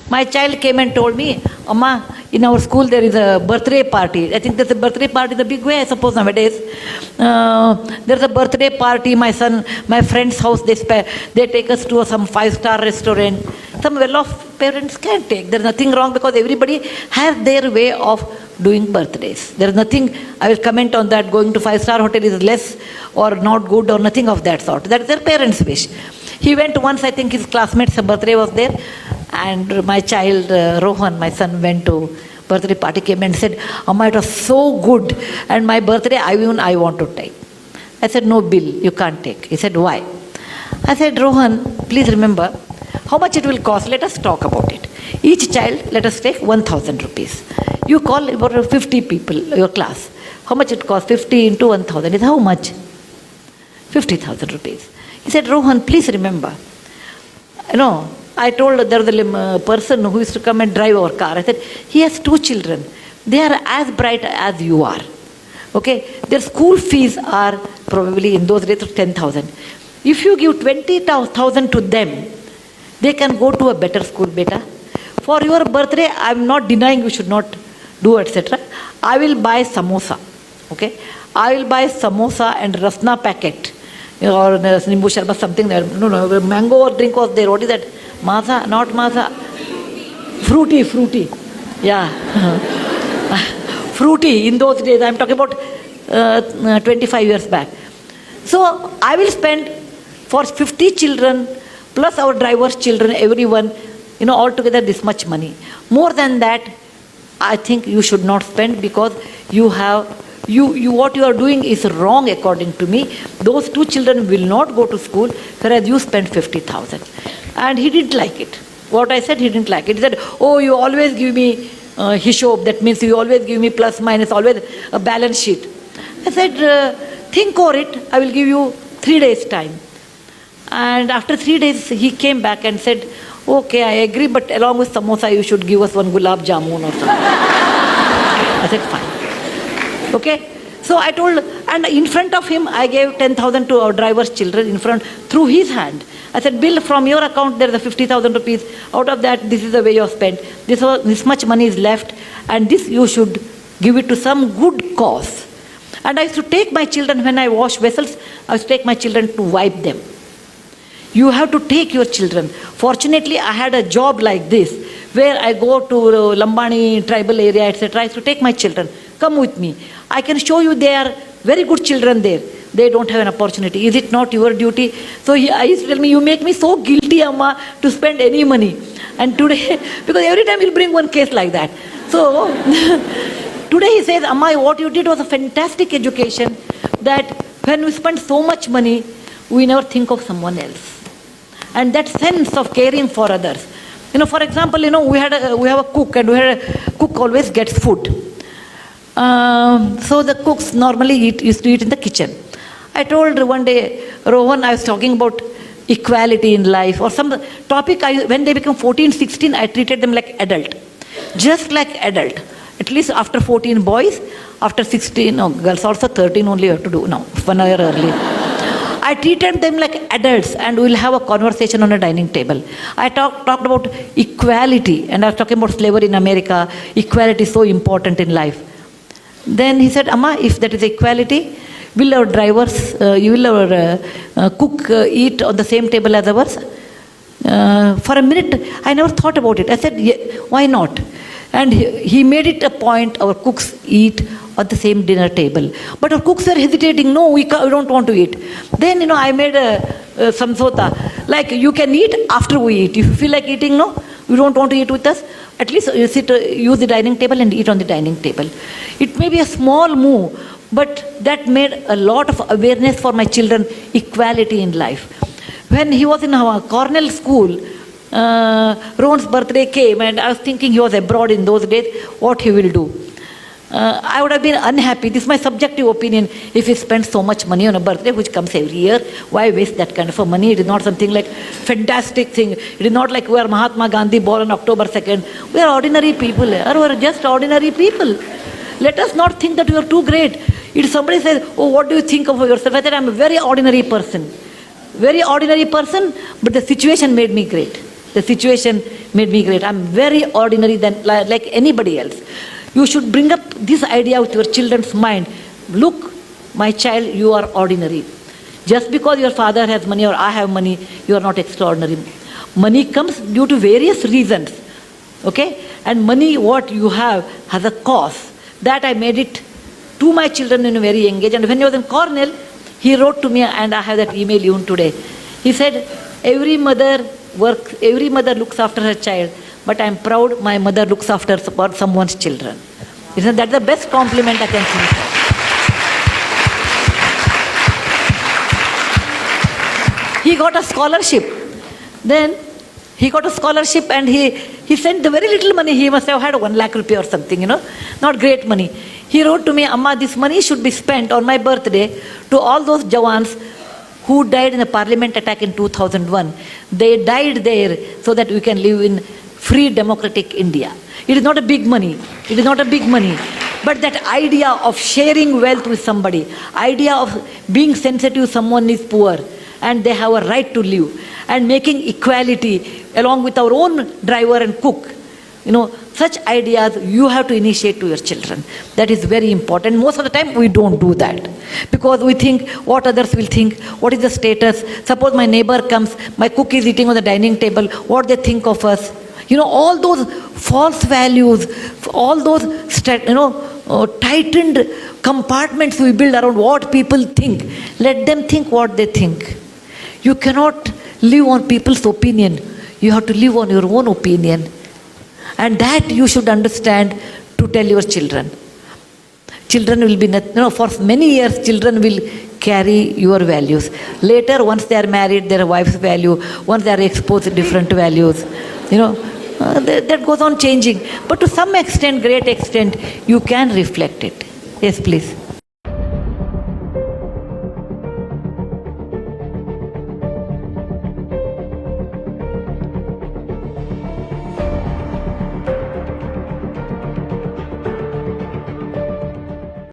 My child came and told me, Amma, in our school there is a birthday party. I think there's a birthday party in a big way, I suppose, nowadays. There's a birthday party, my friend's house, they take us to some 5-star restaurant. Some well-off parents can take. There's nothing wrong because everybody has their way of doing birthdays. There's nothing, I will comment on that, going to 5-star hotel is less or not good or nothing of that sort. That's their parents' wish. He went once, I think his classmate's birthday was there, and my child, Rohan, my son, went to birthday party, came and said, Amma, it was so good, and my birthday, I want to take. I said, no, Bill, you can't take. He said, why? I said, Rohan, please remember, how much it will cost, let us talk about it. Each child, let us take 1,000 rupees. You call about 50 people, your class. How much it costs? 50 into 1,000 is how much? 50,000 rupees. He said, Rohan, please remember, I told there was a person who used to come and drive our car. I said, he has 2 children. They are as bright as you are. Okay? Their school fees are probably in those days of 10,000. If you give 20,000 to them, they can go to a better school, beta. For your birthday, I am not denying you should not do, etc. I will buy samosa. Okay? I will buy samosa and rasna packet. Or nimbu sharbat, something there. No, mango or drink was there. What is that? Maza, not maza. Fruity. Yeah. Fruity in those days. I am talking about 25 years back. So I will spend for 50 children plus our driver's children, everyone, altogether this much money. More than that, I think you should not spend because what you are doing is wrong according to me. Those 2 children will not go to school, whereas you spend 50,000. And he didn't like it. What I said, he didn't like it. He said, oh, you always give me hishob. That means you always give me plus, minus, always a balance sheet. I said, think over it. I will give you 3 days time. And after 3 days, he came back and said, okay, I agree, but along with samosa, you should give us 1 gulab jamun or something. I said, fine. Okay? So I told, and in front of him, I gave 10,000 to our driver's children in front, through his hand. I said, Bill, from your account, there is 50,000 rupees. Out of that, this is the way you have spent. This much money is left, and this you should give it to some good cause. And I used to take my children, when I wash vessels, I used to take my children to wipe them. You have to take your children. Fortunately, I had a job like this, where I go to Lambani tribal area, etc. I used to take my children. Come with me. I can show you they are very good children there. They don't have an opportunity. Is it not your duty? So I used to tell me, you make me so guilty, Amma, to spend any money. And today, because every time he'll bring one case like that. So today he says, Amma, what you did was a fantastic education, that when we spend so much money, we never think of someone else. And that sense of caring for others. For example, we have a cook, and a cook always gets food. So the cooks normally used to eat in the kitchen. I told one day, Rohan, I was talking about equality in life or some topic. When they become 14, 16, I treated them like adult. Just like adult. At least after 14 boys, after 16, girls also 13 only you have to do. No, 1 year early. I treated them like adults, and we'll have a conversation on a dining table. I talked about equality, and I was talking about slavery in America. Equality is so important in life. Then he said, Amma, if that is equality, will our drivers, will our cook eat on the same table as ours? For a minute, I never thought about it. I said, yeah, why not? And he made it a point, our cooks eat at the same dinner table. But our cooks were hesitating, no, we don't want to eat. Then, I made a samsota, like you can eat after we eat. If you feel like eating, no, you don't want to eat with us, at least you use the dining table and eat on the dining table. It may be a small move, but that made a lot of awareness for my children, equality in life. When he was in our Cornell school, Rohan's birthday came, and I was thinking he was abroad in those days, what he will do. I would have been unhappy, this is my subjective opinion, if he spends so much money on a birthday which comes every year. Why waste that kind of money? It is not something like fantastic thing. It is not like we are Mahatma Gandhi born on October 2nd. We are ordinary people, we are just ordinary people. Let us not think that we are too great. If somebody says, oh, what do you think of yourself? I said, I am a very ordinary person. Very ordinary person, but the situation made me great. the situation made me great. I'm very ordinary than like anybody else. You should bring up this idea with your children's mind. Look, my child, you are ordinary. Just because your father has money or I have money, you are not extraordinary. Money comes due to various reasons. Okay? And money, what you have, has a cost. That I made it to my children in a very young age. And when he was in Cornell, he wrote to me, and I have that email even today. He said, every mother looks after her child, but I'm proud my mother looks after someone's children. Isn't that the best compliment I can think of? He got a scholarship. Then he got a scholarship, and he sent the very little money. He must have had 1 lakh rupee or something, not great money. He wrote to me, Amma, this money should be spent on my birthday to all those Jawans who died in the parliament attack in 2001. They died there so that we can live in free democratic India. It is not a big money. It is not a big money. But that idea of sharing wealth with somebody, idea of being sensitive someone is poor and they have a right to live, and making equality along with our own driver and cook, such ideas you have to initiate to your children. That is very important. Most of the time we don't do that because we think what others will think, what is the status. Suppose my neighbor comes, my cook is eating on the dining table, what they think of us. All those false values, all those tightened compartments we build around what people think. Let them think what they think. You cannot live on people's opinion. You have to live on your own opinion. And that you should understand to tell your children. Children will be, for many years, children will carry your values. Later, once they are married, their wife's value, once they are exposed to different values, that goes on changing. But to some extent, great extent, you can reflect it. Yes, please.